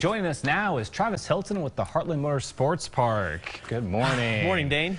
Joining us now is Travis Hilton with the Heartland Motorsports Park. Good morning. Morning, Dane.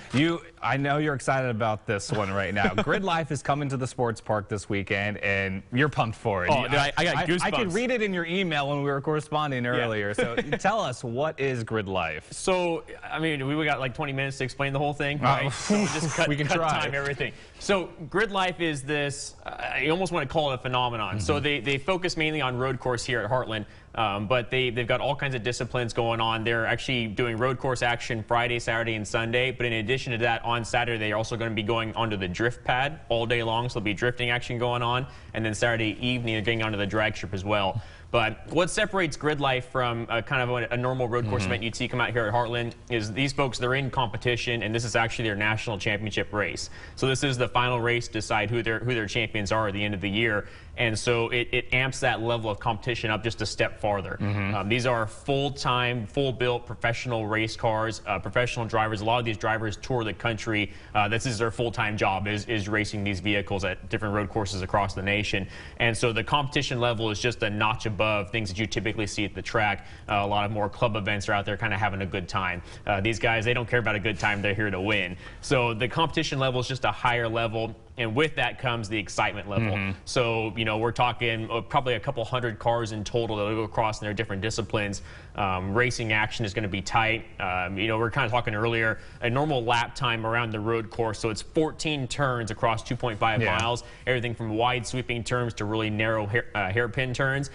I know you're excited about this one right now. Grid Life is coming to the sports park this weekend, and you're pumped for it. Oh, I got goosebumps. I could read it in your email when we were corresponding earlier. Yeah. So tell us, what is Grid Life? So, I mean, we got like 20 minutes to explain the whole thing, right? So just cut time, everything. So, Grid Life is this, I almost want to call it a phenomenon. Mm-hmm. So they focus mainly on road course here at Heartland. But they've got all kinds of disciplines going on. They're actually doing road course action Friday, Saturday, and Sunday. But in addition to that, on Saturday, they're also going to be going onto the drift pad all day long. So there'll be drifting action going on. And then Saturday evening, they're getting onto the drag strip as well. But what separates Grid Life from kind of a normal road course event you'd see come out here at Heartland is these folks, they're in competition, and this is actually their national championship race. So this is the final race to decide who their champions are at the end of the year. And so it amps that level of competition up just a step farther. These are full-time, full-built professional race cars, professional drivers. A lot of these drivers tour the country. This is their full-time job, is racing these vehicles at different road courses across the nation. And so the competition level is just a notch above things that you typically see at the track. A lot of more club events are out there kind of having a good time. These guys, they don't care about a good time. They're here to win. So the competition level is just a higher level. And with that comes the excitement level. So, you know, we're talking probably a couple hundred cars in total that will go across in their different disciplines. Racing action is going to be tight. You know, we're kind of talking earlier, a normal lap time around the road course. So it's 14 turns across 2.5 miles, everything from wide sweeping turns to really narrow hairpin turns.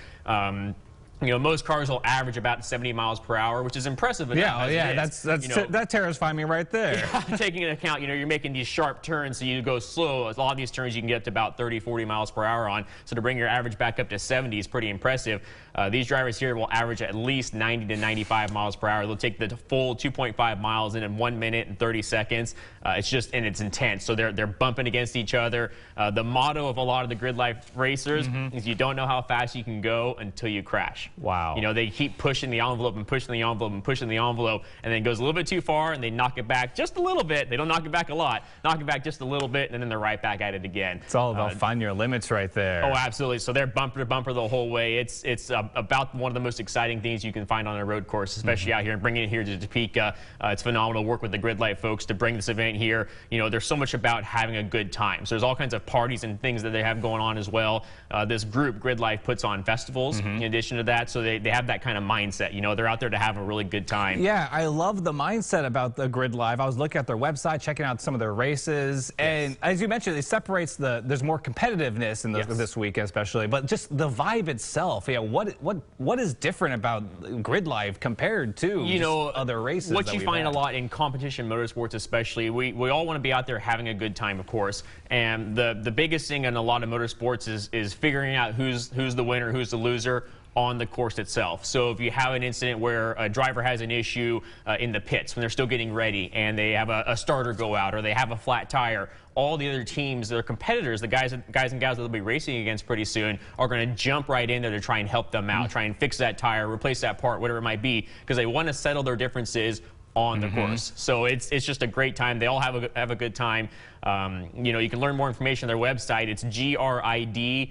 You know, most cars will average about 70 miles per hour, which is impressive enough. That terrifies me right there. Yeah, taking into account, you know, you're making these sharp turns, so you go slow. A lot of these turns you can get up to about 30, 40 miles per hour on. So to bring your average back up to 70 is pretty impressive. These drivers here will average at least 90 to 95 miles per hour. They'll take the full 2.5 miles in 1 minute and 30 seconds. It's intense. So they're bumping against each other. The motto of a lot of the Grid Life racers is you don't know how fast you can go until you crash. Wow. You know, they keep pushing the envelope and pushing the envelope and pushing the envelope, and then it goes a little bit too far, and they knock it back just a little bit. They don't knock it back a lot. Knock it back just a little bit, and then they're right back at it again. It's all about finding your limits right there. Oh, absolutely. So they're bumper to bumper the whole way. It's about one of the most exciting things you can find on a road course, especially out here, and bringing it here to Topeka. It's phenomenal to work with the Grid Life folks to bring this event here. You know, there's so much about having a good time. So there's all kinds of parties and things that they have going on as well. This group, Grid Life, puts on festivals in addition to that, so they have that kind of mindset. You know, they're out there to have a really good time. Yeah, I love the mindset about the Grid Life. I was looking at their website, checking out some of their races, and as you mentioned, it separates there's more competitiveness in this weekend especially, but just the vibe itself. Yeah, what is different about Grid Life compared to other races? What you find a lot in competition motorsports especially, we all want to be out there having a good time, of course, and the biggest thing in a lot of motorsports is figuring out who's the winner, who's the loser on the course itself. So if you have an incident where a driver has an issue in the pits when they're still getting ready and they have a starter go out or they have a flat tire, all the other teams, their competitors, the guys and gals that they'll be racing against pretty soon, are going to jump right in there to try and help them out, try and fix that tire, replace that part, whatever it might be, because they want to settle their differences on the course. So it's just a great time. They all have a good time. You know, you can learn more information on their website. It's grid.life.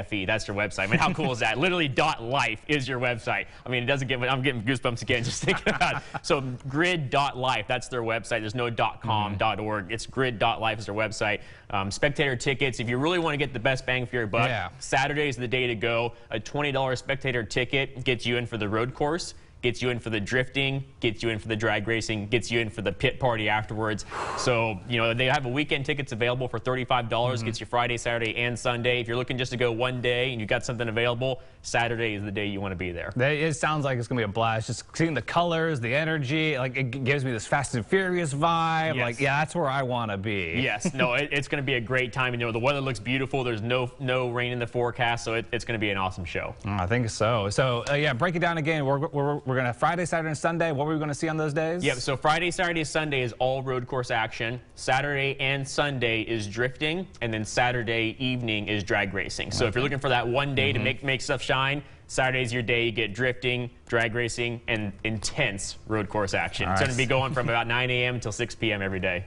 That's their website. I mean, how cool is that? Literally .life is your website. I mean, it doesn't get, I'm getting goosebumps again just thinking about it. So grid.life, that's their website. There's no .com, .org. It's grid.life is their website. Spectator Tickets, if you really want to get the best bang for your buck, Saturday is the day to go. A $20 Spectator ticket gets you in for the road course, gets you in for the drifting, gets you in for the drag racing, gets you in for the pit party afterwards. So, you know, they have a weekend tickets available for $35, gets you Friday, Saturday, and Sunday. If you're looking just to go one day and you got something available, Saturday is the day you want to be there. It sounds like it's going to be a blast. Just seeing the colors, the energy, like it gives me this Fast and Furious vibe. Yes. Like, yeah, that's where I want to be. Yes, no, it's going to be a great time. And, you know, the weather looks beautiful. There's no rain in the forecast, so it's going to be an awesome show. I think so. So, yeah, break it down again. We're going to Friday, Saturday, and Sunday. What were we going to see on those days? Yep, so Friday, Saturday, Sunday is all road course action. Saturday and Sunday is drifting, and then Saturday evening is drag racing. So if you're looking for that one day to make stuff shine, Saturday's your day. You get drifting, drag racing, and intense road course action. It's going to be going from about 9 a.m. until 6 p.m. every day.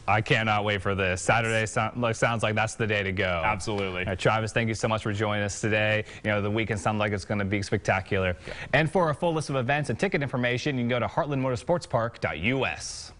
I cannot wait for this. Saturday sounds like that's the day to go. Absolutely. Travis, thank you so much for joining us today. You know, the weekend sounds like it's going to be spectacular. Yeah. And for a full list of events and ticket information, you can go to heartlandmotorsportspark.us.